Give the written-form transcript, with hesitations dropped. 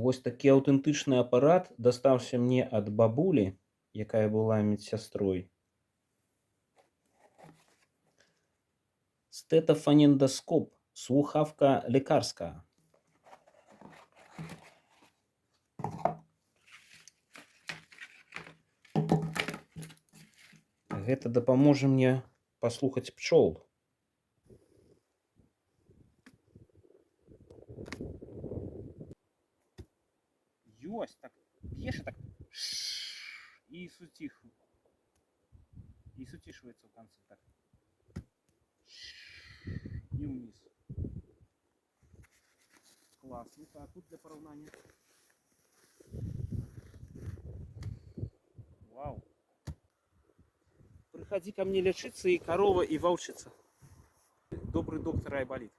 Вось такі аўтэнтычны апарат дастаўся мне ад бабулі, якая была медсястрой. Стетафонендаскоп, слухавка лекарская. Гэта дапаможа мне паслухаць пчол. Ёсць, так б'еш і так і суцішваецца ў канцы так. І ўніз. Клас. Ну-ка, а тут для параўнання. Вау. Приходи ко мне лечиться, и корова, и волчица. Добрый доктор Айболит.